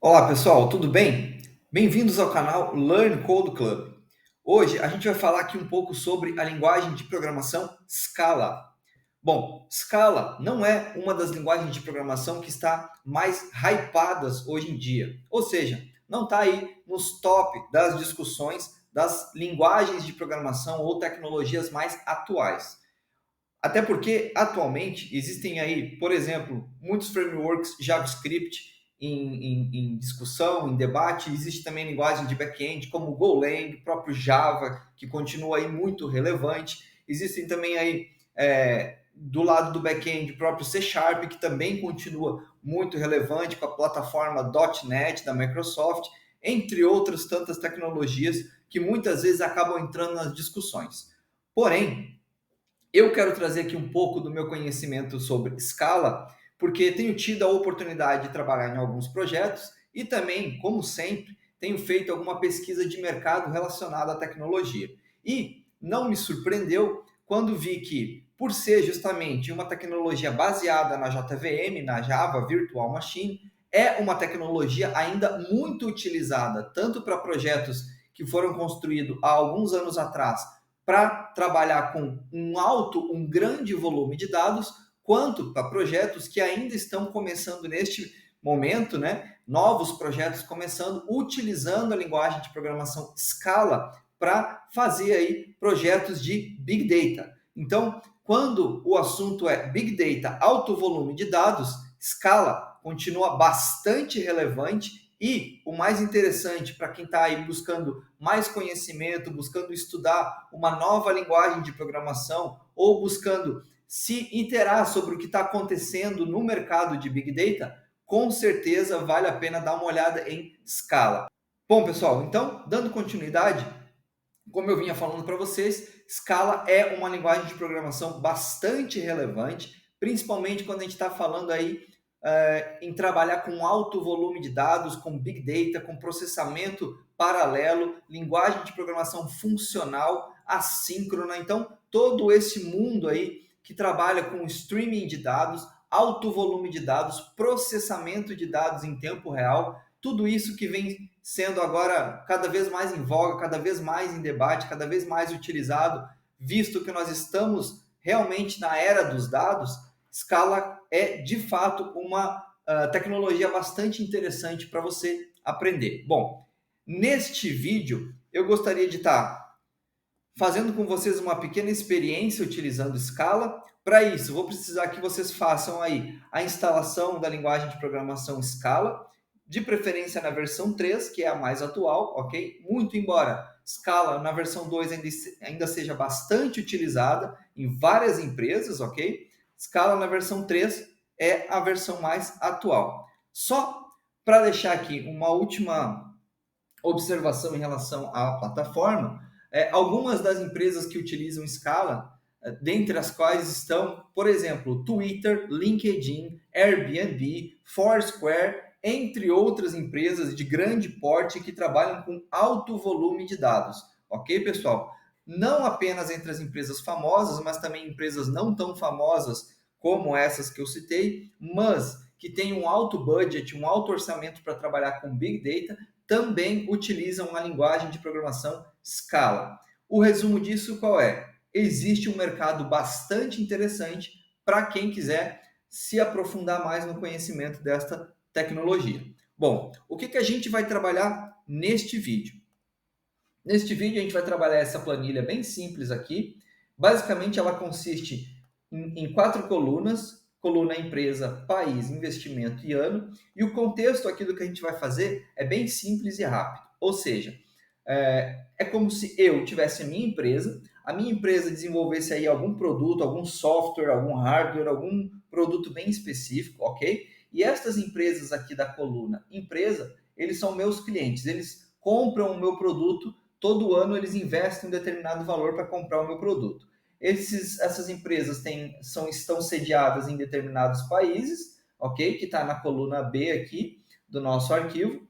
Olá pessoal, tudo bem? Bem-vindos ao canal Learn Code Club. Hoje a gente vai falar aqui um pouco sobre a linguagem de programação Scala. Bom, Scala não é uma das linguagens de programação que está mais hypadas hoje em dia, ou seja, não está aí nos top das discussões das linguagens de programação ou tecnologias mais atuais. Até porque, atualmente, existem aí, por exemplo, muitos frameworks JavaScript em discussão, em debate. Existe também linguagem de back-end, como o Golang, próprio Java, que continua aí muito relevante. Existem também aí, do lado do back-end, o próprio C Sharp, que também continua muito relevante, com a plataforma .NET da Microsoft, entre outras tantas tecnologias que muitas vezes acabam entrando nas discussões. Porém, eu quero trazer aqui um pouco do meu conhecimento sobre Scala, porque tenho tido a oportunidade de trabalhar em alguns projetos e também, como sempre, tenho feito alguma pesquisa de mercado relacionada à tecnologia. E não me surpreendeu quando vi que, por ser justamente uma tecnologia baseada na JVM, na Java Virtual Machine, é uma tecnologia ainda muito utilizada, tanto para projetos que foram construídos há alguns anos atrás para trabalhar com um grande volume de dados, quanto para projetos que ainda estão começando neste momento, né? Novos projetos começando, utilizando a linguagem de programação Scala para fazer aí projetos de Big Data. Então, quando o assunto é Big Data, alto volume de dados, Scala continua bastante relevante e o mais interessante para quem está aí buscando mais conhecimento, buscando estudar uma nova linguagem de programação ou buscando se interar sobre o que está acontecendo no mercado de Big Data, com certeza vale a pena dar uma olhada em Scala. Bom, pessoal, então, dando continuidade, como eu vinha falando para vocês, Scala é uma linguagem de programação bastante relevante, principalmente quando a gente está falando aí em trabalhar com alto volume de dados, com Big Data, com processamento paralelo, linguagem de programação funcional, assíncrona. Então, todo esse mundo aí que trabalha com streaming de dados, alto volume de dados, processamento de dados em tempo real, tudo isso que vem sendo agora cada vez mais em voga, cada vez mais em debate, cada vez mais utilizado, visto que nós estamos realmente na era dos dados. Scala é de fato uma tecnologia bastante interessante para você aprender. Bom, neste vídeo eu gostaria de estar fazendo com vocês uma pequena experiência utilizando Scala. Para isso, vou precisar que vocês façam aí a instalação da linguagem de programação Scala, de preferência na versão 3, que é a mais atual, ok? Muito embora Scala na versão 2 ainda seja bastante utilizada em várias empresas, ok? Scala na versão 3 é a versão mais atual. Só para deixar aqui uma última observação em relação à plataforma, algumas das empresas que utilizam Scala, dentre as quais estão, por exemplo, Twitter, LinkedIn, Airbnb, Foursquare, entre outras empresas de grande porte que trabalham com alto volume de dados. Ok, pessoal? Não apenas entre as empresas famosas, mas também empresas não tão famosas como essas que eu citei, mas que têm um alto budget, um alto orçamento para trabalhar com Big Data, também utilizam a linguagem de programação Scala. O resumo disso qual é? Existe um mercado bastante interessante para quem quiser se aprofundar mais no conhecimento desta tecnologia. Bom, o que a gente vai trabalhar neste vídeo? Neste vídeo a gente vai trabalhar essa planilha bem simples aqui. Basicamente ela consiste em 4 colunas: coluna empresa, país, investimento e ano. E o contexto aqui do que a gente vai fazer é bem simples e rápido. Ou seja, é como se eu tivesse a minha empresa desenvolvesse aí algum produto, algum software, algum hardware, algum produto bem específico, ok? E estas empresas aqui da coluna empresa, eles são meus clientes, eles compram o meu produto. Todo ano eles investem um determinado valor para comprar o meu produto. Essas empresas estão sediadas em determinados países, ok? Que está na coluna B aqui do nosso arquivo.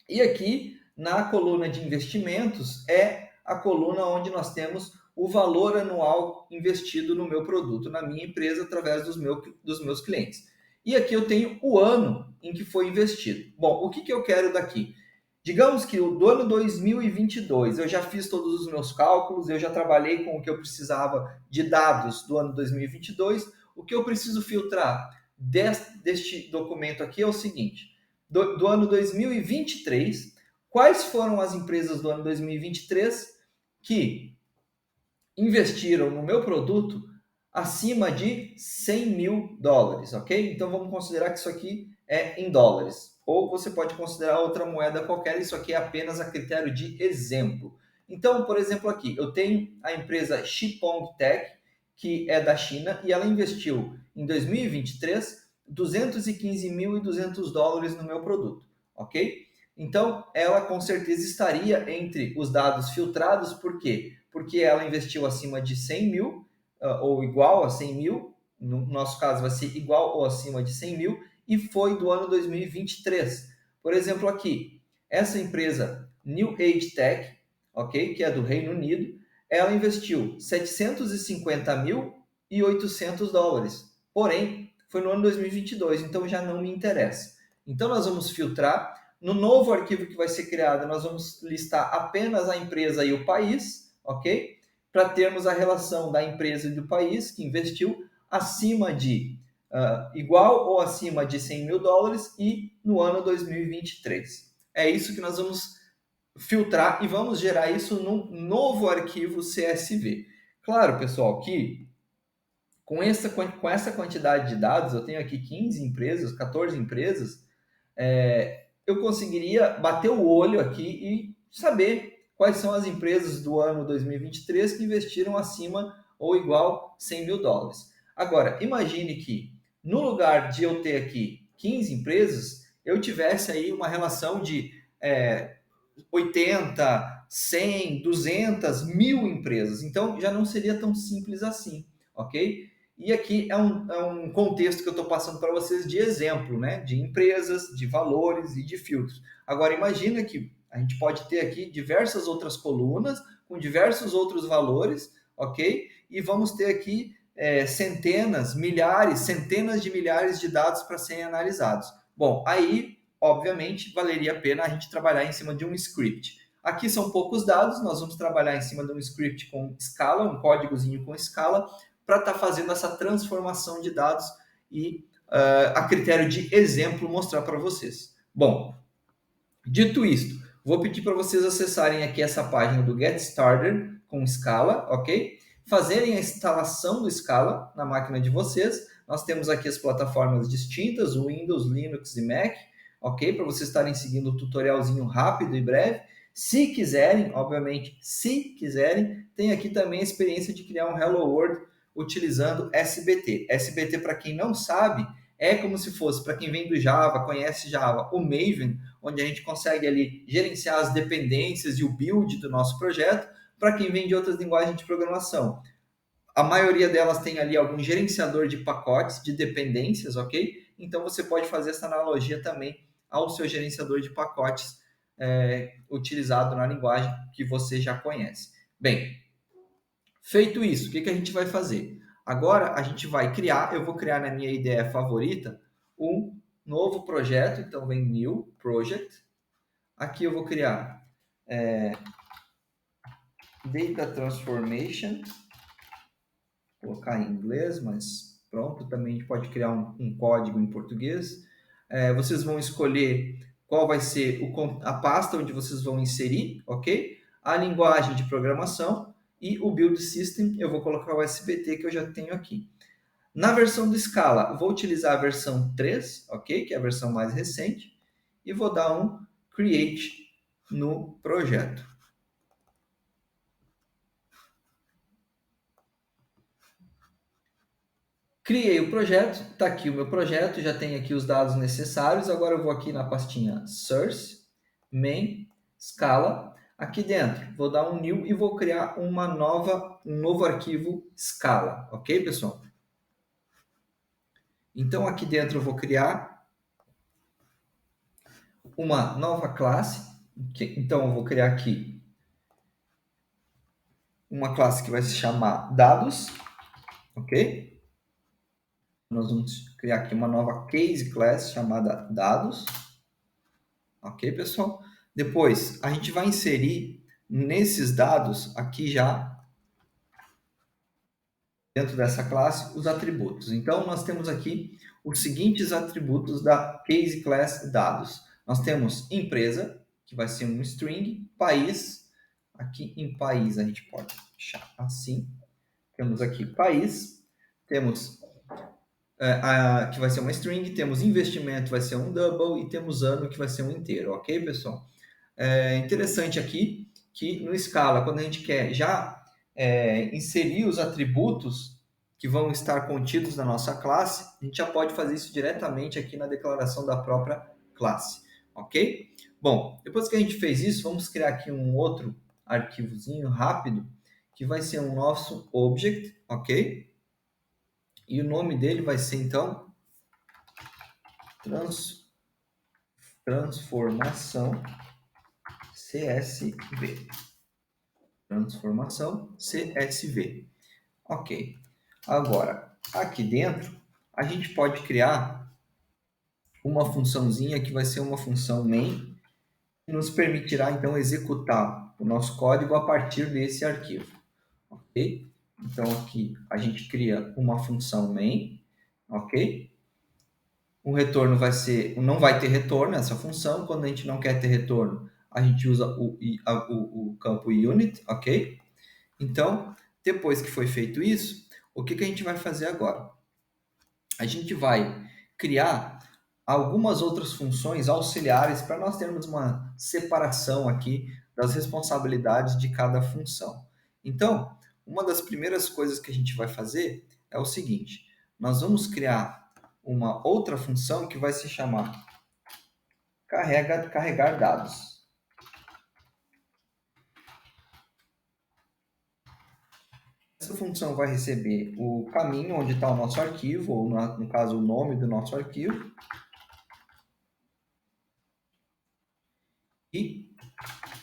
E aqui na coluna de investimentos é a coluna onde nós temos o valor anual investido no meu produto, na minha empresa, através dos meus clientes. E aqui eu tenho o ano em que foi investido. Bom, o que eu quero daqui? Digamos que do ano 2022 eu já fiz todos os meus cálculos, eu já trabalhei com o que eu precisava de dados do ano 2022. O que eu preciso filtrar deste documento aqui é o seguinte: do ano 2023, quais foram as empresas do ano 2023 que investiram no meu produto acima de 100 mil dólares, ok? Então vamos considerar que isso aqui é em dólares. Ou você pode considerar outra moeda qualquer, isso aqui é apenas a critério de exemplo. Então, por exemplo, aqui eu tenho a empresa Xipeng Tech, que é da China, e ela investiu em 2023 215.200 dólares no meu produto, ok? Então, ela com certeza estaria entre os dados filtrados, por quê? Porque ela investiu acima de 100 mil, ou igual a 100 mil, no nosso caso vai ser igual ou acima de 100 mil, e foi do ano 2023. Por exemplo, aqui, essa empresa New Age Tech, ok, que é do Reino Unido, ela investiu 750 mil e 800 dólares. Porém, foi no ano 2022, então já não me interessa. Então, nós vamos filtrar. No novo arquivo que vai ser criado, nós vamos listar apenas a empresa e o país, ok? Para termos a relação da empresa e do país que investiu acima de, igual ou acima de 100 mil dólares e no ano 2023. É isso que nós vamos filtrar e vamos gerar isso num novo arquivo CSV. Claro, pessoal, que com essa quantidade de dados, eu tenho aqui 15 empresas, 14 empresas, eu conseguiria bater o olho aqui e saber quais são as empresas do ano 2023 que investiram acima ou igual 100 mil dólares. Agora, imagine que no lugar de eu ter aqui 15 empresas, eu tivesse aí uma relação de 80, 100, 200, 1000 empresas. Então, já não seria tão simples assim, ok? E aqui é um contexto que eu estou passando para vocês de exemplo, né? De empresas, de valores e de filtros. Agora, imagina que a gente pode ter aqui diversas outras colunas com diversos outros valores, ok? E vamos ter aqui centenas, milhares, centenas de milhares de dados para serem analisados. Bom, aí, obviamente, valeria a pena a gente trabalhar em cima de um script. Aqui são poucos dados, nós vamos trabalhar em cima de um script com escala, um códigozinho com escala, para estar fazendo essa transformação de dados e, a critério de exemplo, mostrar para vocês. Bom, dito isto, vou pedir para vocês acessarem aqui essa página do Get Started com Scala, ok? Fazerem a instalação do Scala na máquina de vocês. Nós temos aqui as plataformas distintas, o Windows, Linux e Mac, ok? Para vocês estarem seguindo o tutorialzinho rápido e breve. Se quiserem, obviamente, se quiserem, tem aqui também a experiência de criar um Hello World utilizando SBT. SBT, para quem não sabe, é como se fosse, para quem vem do Java, conhece Java, o Maven, onde a gente consegue ali gerenciar as dependências e o build do nosso projeto. Para quem vem de outras linguagens de programação, a maioria delas tem ali algum gerenciador de pacotes, de dependências, ok? Então você pode fazer essa analogia também ao seu gerenciador de pacotes utilizado na linguagem que você já conhece. Bem, feito isso, o que a gente vai fazer? Agora a gente vai criar, eu vou criar na minha ideia favorita, um novo projeto. Então vem New Project. Aqui eu vou criar Data Transformation, vou colocar em inglês, mas pronto, também a gente pode criar um código em português. Vocês vão escolher qual vai ser a pasta onde vocês vão inserir, ok? A linguagem de programação e o build system, eu vou colocar o SBT que eu já tenho aqui. Na versão do Scala, vou utilizar a versão 3, ok? Que é a versão mais recente, e vou dar um create no projeto. Criei o projeto, está aqui o meu projeto, já tem aqui os dados necessários. Agora eu vou aqui na pastinha Source, Main, Scala. Aqui dentro, vou dar um New e vou criar um novo arquivo Scala, ok, pessoal? Então, aqui dentro eu vou criar uma nova classe. Então, eu vou criar aqui uma classe que vai se chamar dados, ok? Nós vamos criar aqui uma nova case class chamada dados. Ok, pessoal? Depois, a gente vai inserir nesses dados aqui já, dentro dessa classe, os atributos. Então, nós temos aqui os seguintes atributos da case class dados. Nós temos empresa, que vai ser um string, país, aqui em país a gente pode deixar assim. Temos aqui país, temos que vai ser uma string, temos investimento, vai ser um double, e temos ano, que vai ser um inteiro, ok, pessoal? É interessante aqui que no Scala, quando a gente quer já inserir os atributos que vão estar contidos na nossa classe, a gente já pode fazer isso diretamente aqui na declaração da própria classe, ok? Bom, depois que a gente fez isso, vamos criar aqui um outro arquivozinho rápido, que vai ser o nosso object, ok? E o nome dele vai ser, então, transformação CSV. Transformação CSV. Ok. Agora, aqui dentro, a gente pode criar uma funçãozinha que vai ser uma função main, que nos permitirá, então, executar o nosso código a partir desse arquivo. Ok? Então, aqui a gente cria uma função main, ok? O retorno vai ser, não vai ter retorno essa função. Quando a gente não quer ter retorno, a gente usa o campo unit, ok? Então, depois que foi feito isso, o que a gente vai fazer agora? A gente vai criar algumas outras funções auxiliares para nós termos uma separação aqui das responsabilidades de cada função. Então, uma das primeiras coisas que a gente vai fazer é o seguinte: nós vamos criar uma outra função que vai se chamar carregar dados. Essa função vai receber o caminho onde está o nosso arquivo, ou no caso o nome do nosso arquivo, e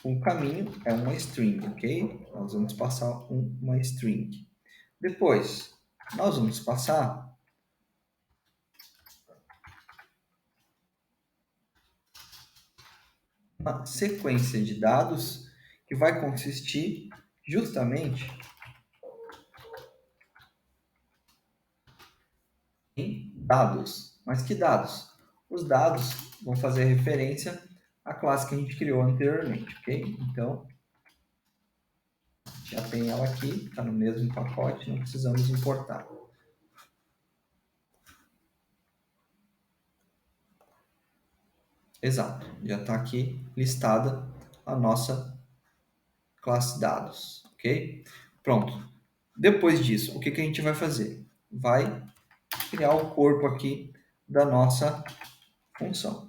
o caminho é uma string, ok? Nós vamos passar uma string. Depois, nós vamos passar uma sequência de dados que vai consistir justamente em dados. Mas que dados? Os dados vão fazer referência à classe que a gente criou anteriormente, ok? Então, já tem ela aqui, está no mesmo pacote, não precisamos importar. Exato, já está aqui listada a nossa classe dados, ok? Pronto. Depois disso, o que a gente vai fazer? Vai criar o corpo aqui da nossa função.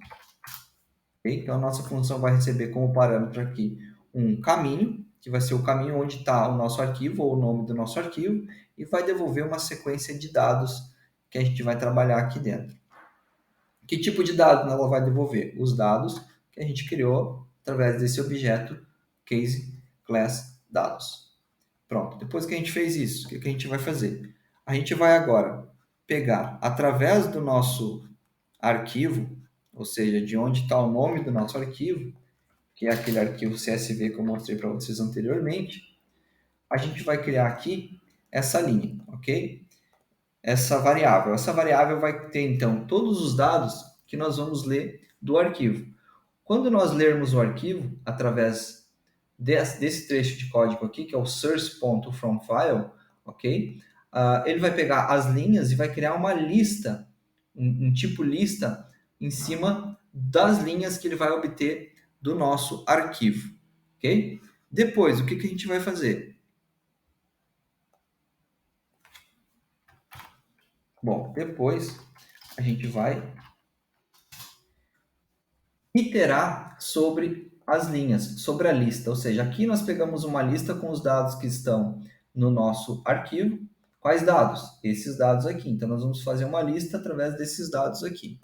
Okay? Então, a nossa função vai receber como parâmetro aqui um caminho, que vai ser o caminho onde está o nosso arquivo, ou o nome do nosso arquivo, e vai devolver uma sequência de dados que a gente vai trabalhar aqui dentro. Que tipo de dados ela vai devolver? Os dados que a gente criou através desse objeto case class dados. Pronto, depois que a gente fez isso, o que a gente vai fazer? A gente vai agora pegar, através do nosso arquivo, ou seja, de onde está o nome do nosso arquivo, que é aquele arquivo CSV que eu mostrei para vocês anteriormente, a gente vai criar aqui essa linha, ok? Essa variável. Essa variável vai ter, então, todos os dados que nós vamos ler do arquivo. Quando nós lermos o arquivo, através desse trecho de código aqui, que é o source.fromFile, ok? Ele vai pegar as linhas e vai criar uma lista, um tipo lista, em cima das linhas que ele vai obter do nosso arquivo, ok? Depois, o que a gente vai fazer? Bom, depois a gente vai iterar sobre as linhas, sobre a lista. Ou seja, aqui nós pegamos uma lista com os dados que estão no nosso arquivo. Quais dados? Esses dados aqui. Então, nós vamos fazer uma lista através desses dados aqui.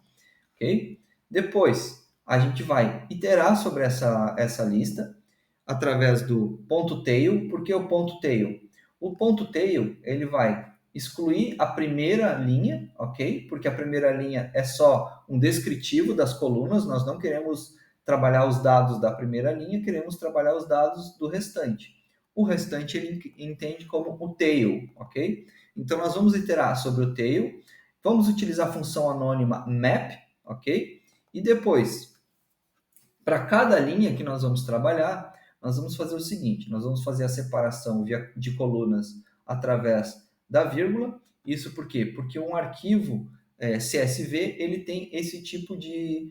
Ok? Depois, a gente vai iterar sobre essa lista através do ponto tail. Por que o ponto tail? O ponto tail, ele vai excluir a primeira linha, ok? Porque a primeira linha é só um descritivo das colunas, nós não queremos trabalhar os dados da primeira linha, queremos trabalhar os dados do restante. O restante ele entende como o tail, ok? Então, nós vamos iterar sobre o tail, vamos utilizar a função anônima map, ok? E depois, para cada linha que nós vamos trabalhar, nós vamos fazer o seguinte, nós vamos fazer a separação de colunas através da vírgula. Isso por quê? Porque um arquivo CSV, ele tem esse tipo de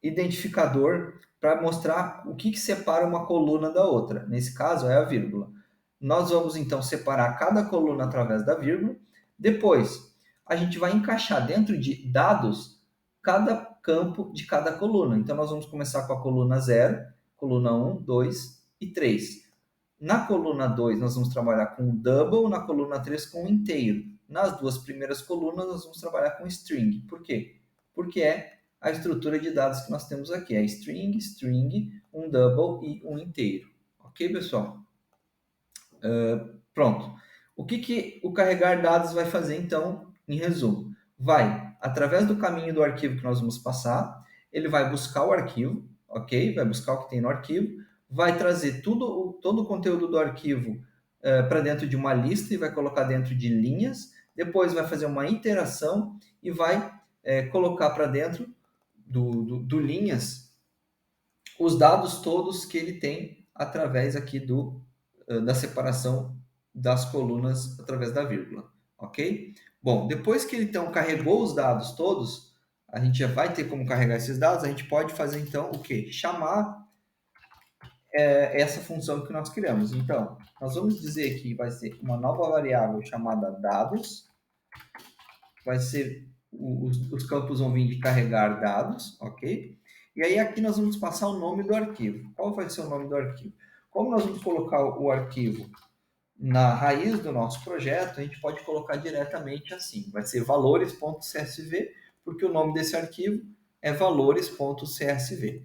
identificador para mostrar o que separa uma coluna da outra. Nesse caso, é a vírgula. Nós vamos, então, separar cada coluna através da vírgula. Depois, a gente vai encaixar dentro de dados cada campo de cada coluna. Então, nós vamos começar com a coluna 0, coluna 1, 2 e 3. Na coluna 2, nós vamos trabalhar com double, na coluna 3 com inteiro. Nas duas primeiras colunas, nós vamos trabalhar com string. Por quê? Porque é a estrutura de dados que nós temos aqui. É string, string, um double e um inteiro. Ok, pessoal? Pronto. O que o carregar dados vai fazer, então, em resumo? Vai, através do caminho do arquivo que nós vamos passar, ele vai buscar o arquivo, ok? Vai buscar o que tem no arquivo, vai trazer todo o conteúdo do arquivo para dentro de uma lista e vai colocar dentro de linhas, depois vai fazer uma iteração e vai colocar para dentro do linhas os dados todos que ele tem através aqui da separação das colunas através da vírgula, ok? Bom, depois que ele então carregou os dados todos, a gente já vai ter como carregar esses dados, a gente pode fazer então o quê? Chamar essa função que nós criamos. Então, nós vamos dizer que vai ser uma nova variável chamada dados, vai ser, os campos vão vir de carregar dados, ok? E aí aqui nós vamos passar o nome do arquivo. Qual vai ser o nome do arquivo? Como nós vamos colocar o arquivo na raiz do nosso projeto, a gente pode colocar diretamente assim. Vai ser valores.csv, porque o nome desse arquivo é valores.csv.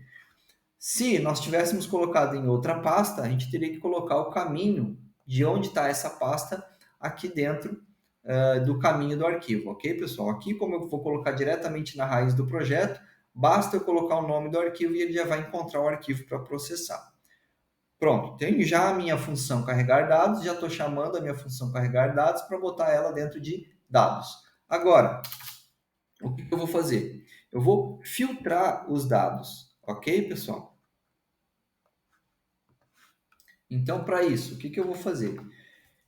Se nós tivéssemos colocado em outra pasta, a gente teria que colocar o caminho de onde está essa pasta aqui dentro do caminho do arquivo, ok, pessoal? Aqui, como eu vou colocar diretamente na raiz do projeto, basta eu colocar o nome do arquivo e ele já vai encontrar o arquivo para processar. Pronto, tenho já a minha função carregar dados, já estou chamando a minha função carregar dados para botar ela dentro de dados. Agora, o que eu vou fazer? Eu vou filtrar os dados, ok, pessoal? Então, para isso, o que eu vou fazer?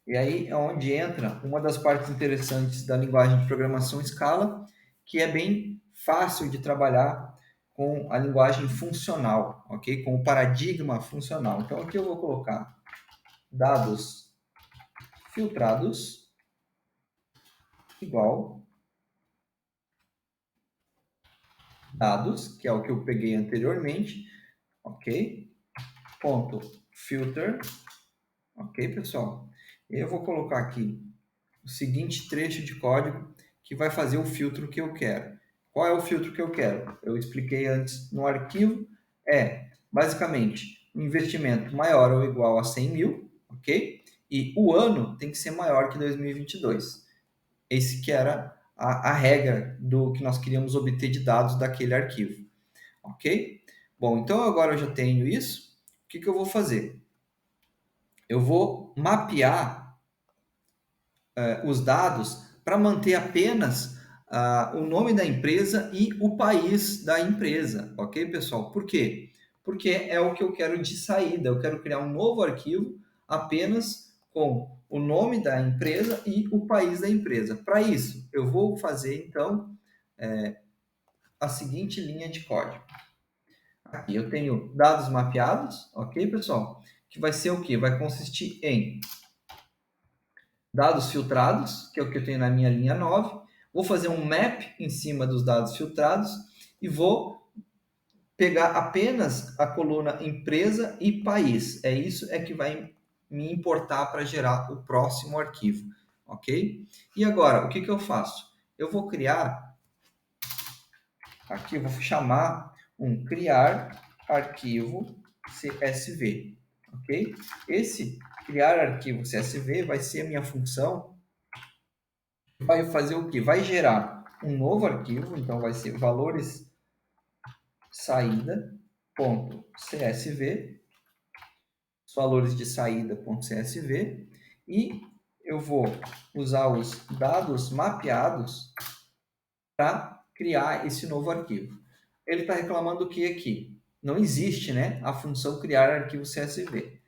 E aí é onde entra uma das partes interessantes da linguagem de programação Scala, que é bem fácil de trabalhar com a linguagem funcional, ok? Com o paradigma funcional. Então, aqui eu vou colocar dados filtrados igual dados, que é o que eu peguei anteriormente, ok? Ponto filter, ok, pessoal? E eu vou colocar aqui o seguinte trecho de código que vai fazer o filtro que eu quero. Qual é o filtro que eu quero? Eu expliquei antes no arquivo, basicamente um investimento maior ou igual a 100 mil, ok? E o ano tem que ser maior que 2022. Esse que era a regra do que nós queríamos obter de dados daquele arquivo, ok? Bom, então agora eu já tenho isso, o que eu vou fazer? Eu vou mapear os dados para manter apenas o nome da empresa e o país da empresa, ok, pessoal? Por quê? Porque é o que eu quero de saída, eu quero criar um novo arquivo apenas com o nome da empresa e o país da empresa. Para isso, eu vou fazer, então, a seguinte linha de código. Aqui eu tenho dados mapeados, ok, pessoal? Que vai ser o quê? Vai consistir em dados filtrados, que é o que eu tenho na minha linha 9. Vou fazer um map em cima dos dados filtrados e vou pegar apenas a coluna empresa e país. Isso que vai me importar para gerar o próximo arquivo, ok? E agora, o que eu faço? Eu vou criar, aqui eu vou chamar um criar arquivo CSV, ok? Esse criar arquivo CSV vai ser a minha função vai fazer o quê? Vai gerar um novo arquivo, então vai ser valores saída.csv, os valores de saída.csv, e eu vou usar os dados mapeados para criar esse novo arquivo. Ele está reclamando o que aqui? Não existe, né, a função criar arquivo CSV.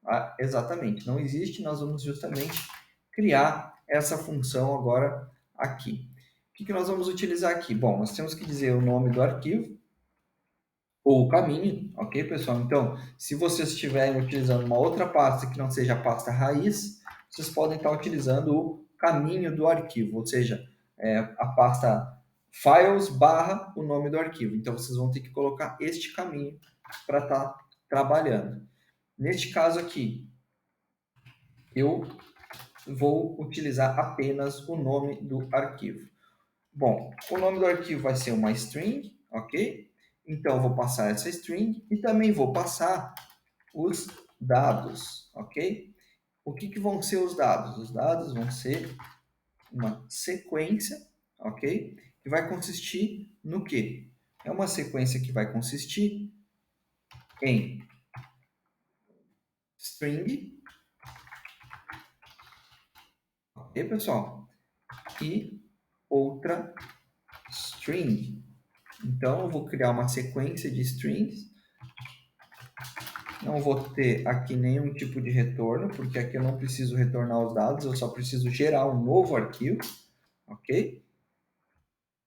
Ah, exatamente, não existe, nós vamos justamente criar essa função agora aqui. O que nós vamos utilizar aqui? Bom, nós temos que dizer o nome do arquivo, ou o caminho, ok, pessoal? Então, se vocês estiverem utilizando uma outra pasta que não seja a pasta raiz, vocês podem estar utilizando o caminho do arquivo, ou seja, a pasta files barra o nome do arquivo. Então, vocês vão ter que colocar este caminho para estar trabalhando. Neste caso aqui, eu vou utilizar apenas o nome do arquivo. Bom, o nome do arquivo vai ser uma string, ok? Então, eu vou passar essa string e também vou passar os dados, ok? O que vão ser os dados? Os dados vão ser uma sequência, ok? Que vai consistir no quê? É uma sequência que vai consistir em string, ok, pessoal? E outra string. Então, eu vou criar uma sequência de strings. Não vou ter aqui nenhum tipo de retorno, porque aqui eu não preciso retornar os dados, eu só preciso gerar um novo arquivo, ok?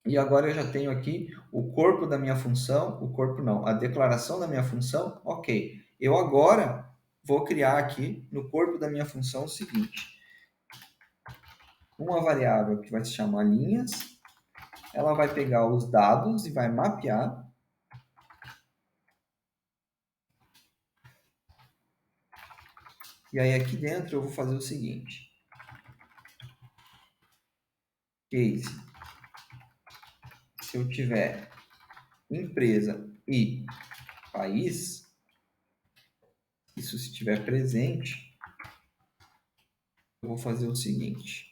E agora eu já tenho aqui o corpo da minha função, o corpo não, a declaração da minha função, ok. Eu agora vou criar aqui no corpo da minha função o seguinte: uma variável que vai se chamar linhas, ela vai pegar os dados e vai mapear. E aí aqui dentro eu vou fazer o seguinte: case, se eu tiver empresa e país, isso se estiver presente, eu vou fazer o seguinte: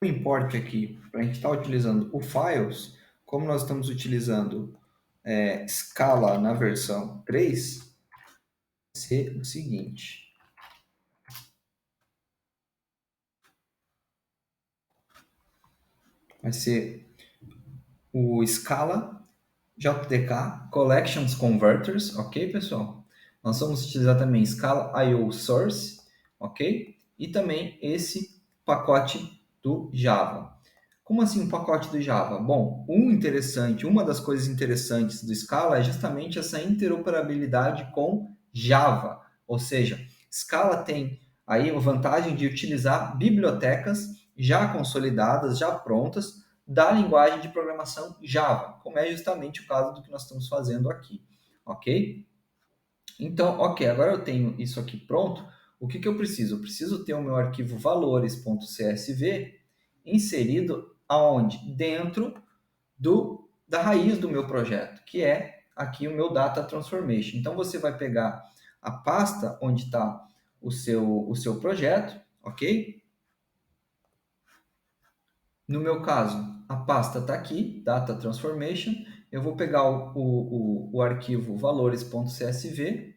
o import aqui, para a gente estar utilizando o files, como nós estamos utilizando Scala na versão 3, vai ser o seguinte: vai ser o Scala JDK Collections Converters, ok, pessoal? Nós vamos utilizar também Scala IO Source, ok? E também esse pacote do Java. Como assim um pacote do Java? Bom, uma das coisas interessantes do Scala é justamente essa interoperabilidade com Java. Ou seja, Scala tem aí a vantagem de utilizar bibliotecas já consolidadas, já prontas, da linguagem de programação Java, como é justamente o caso do que nós estamos fazendo aqui, ok? Então, ok, agora eu tenho isso aqui pronto. O que eu preciso? Eu preciso ter o meu arquivo valores.csv inserido aonde? Dentro da raiz do meu projeto, que é aqui o meu Data Transformation. Então, você vai pegar a pasta onde está o seu projeto, ok? No meu caso, a pasta está aqui, Data Transformation, eu vou pegar o arquivo valores.csv,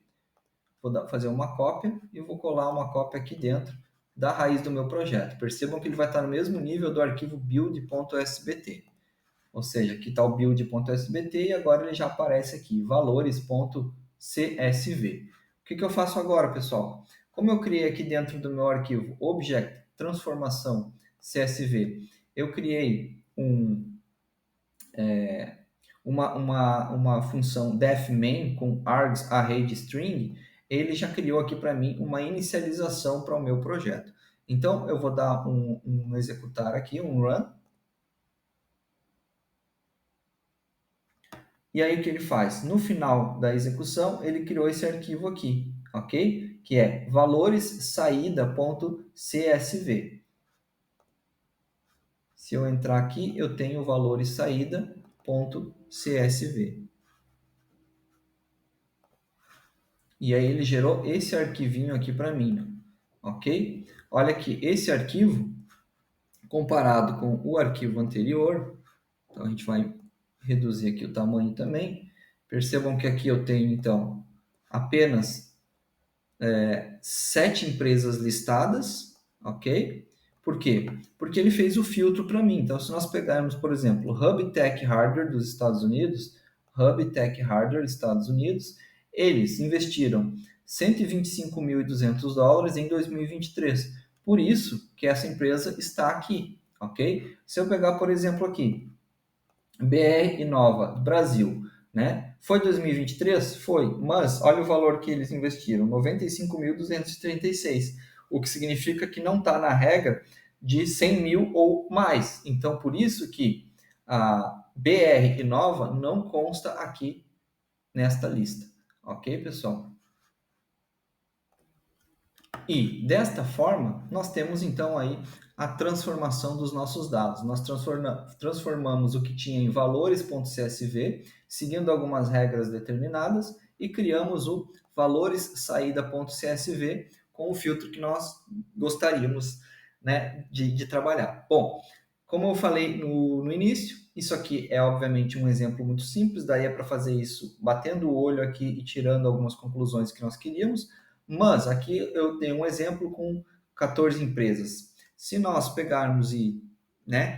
vou fazer uma cópia e vou colar uma cópia aqui dentro da raiz do meu projeto. Percebam que ele vai estar no mesmo nível do arquivo build.sbt. Ou seja, aqui está o build.sbt e agora ele já aparece aqui, valores.csv. O que eu faço agora, pessoal? Como eu criei aqui dentro do meu arquivo Object Transformação CSV, eu criei uma função defMain com args array de string, ele já criou aqui para mim uma inicialização para o meu projeto. Então, eu vou dar um executar aqui, um run. E aí, o que ele faz? No final da execução, ele criou esse arquivo aqui, ok? Que é valores_saída.csv. Se eu entrar aqui, eu tenho valores_saída.csv. E aí ele gerou esse arquivinho aqui para mim, ok? Olha aqui, esse arquivo, comparado com o arquivo anterior, então a gente vai reduzir aqui o tamanho também. Percebam que aqui eu tenho, então, apenas 7 empresas listadas, ok? Por quê? Porque ele fez o filtro para mim. Então, se nós pegarmos, por exemplo, Hub Tech Hardware dos Estados Unidos, Hub Tech Hardware Estados Unidos, eles investiram $125.200 em 2023. Por isso que essa empresa está aqui, ok? Se eu pegar, por exemplo, aqui, BR Inova Brasil, né? Foi 2023? Foi, mas olha o valor que eles investiram, 95.236, o que significa que não está na regra de 100 mil ou mais. Então, por isso que a BR Inova não consta aqui nesta lista. Ok, pessoal? E desta forma, nós temos então aí a transformação dos nossos dados. Nós transformamos o que tinha em valores.csv, seguindo algumas regras determinadas, e criamos o valores_saída.csv com o filtro que nós gostaríamos, né, de trabalhar. Bom, como eu falei no início, isso aqui é obviamente um exemplo muito simples, daí é para fazer isso batendo o olho aqui e tirando algumas conclusões que nós queríamos. Mas aqui eu tenho um exemplo com 14 empresas. Se nós pegarmos e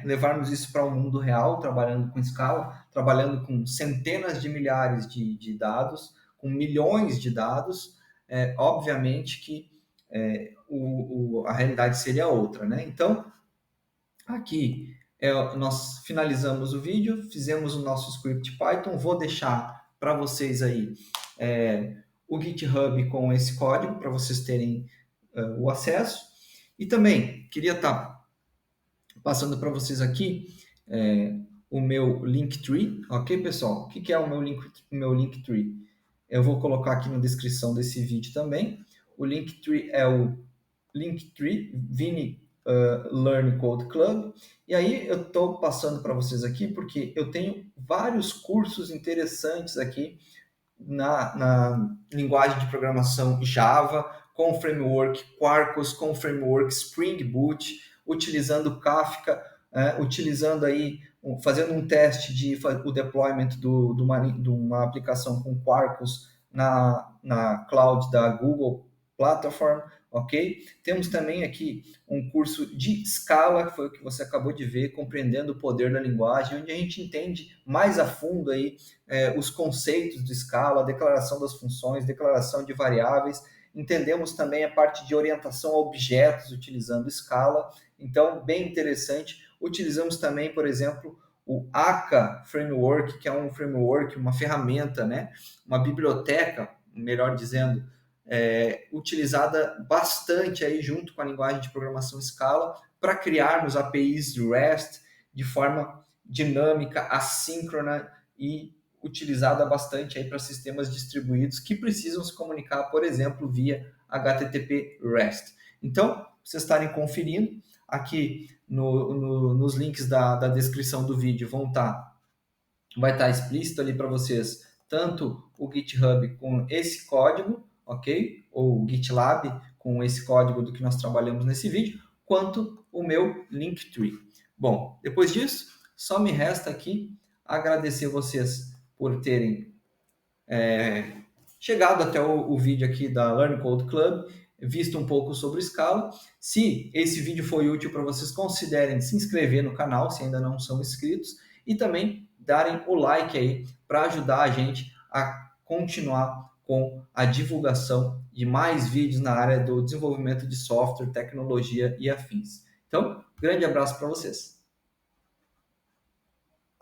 levarmos isso para o mundo real, trabalhando com escala, trabalhando com centenas de milhares de dados, com milhões de dados, obviamente que a realidade seria outra, né? Então, aqui nós finalizamos o vídeo, fizemos o nosso script Python, vou deixar para vocês aí o GitHub com esse código para vocês terem o acesso. E também queria estar passando para vocês aqui o meu Linktree, ok, pessoal? O que é o meu Linktree? Eu vou colocar aqui na descrição desse vídeo também. O Linktree é o Linktree Vini Learn Code Club. E aí eu estou passando para vocês aqui porque eu tenho vários cursos interessantes aqui na linguagem de programação Java, com o framework Quarkus, com o framework Spring Boot, utilizando Kafka, utilizando aí, fazendo um teste o deployment de uma aplicação com Quarkus na cloud da Google Platform, ok? Temos também aqui um curso de Scala, que foi o que você acabou de ver, compreendendo o poder da linguagem, onde a gente entende mais a fundo aí os conceitos de Scala, a declaração das funções, declaração de variáveis. Entendemos também a parte de orientação a objetos utilizando Scala. Então, bem interessante. Utilizamos também, por exemplo, o Akka Framework, que é um framework, uma ferramenta, né? Uma biblioteca, melhor dizendo, utilizada bastante aí junto com a linguagem de programação Scala para criarmos APIs REST de forma dinâmica, assíncrona e utilizada bastante aí para sistemas distribuídos que precisam se comunicar, por exemplo, via HTTP REST. Então, vocês estarem conferindo, aqui nos links da descrição do vídeo vai estar explícito ali para vocês tanto o GitHub com esse código, ok? Ou o GitLab com esse código do que nós trabalhamos nesse vídeo, quanto o meu Linktree. Bom, depois disso, só me resta aqui agradecer vocês por terem chegado até o vídeo aqui da Learn Code Club, visto um pouco sobre Scala. Se esse vídeo foi útil para vocês, considerem se inscrever no canal, se ainda não são inscritos, e também darem o like aí para ajudar a gente a continuar com a divulgação de mais vídeos na área do desenvolvimento de software, tecnologia e afins. Então, grande abraço para vocês.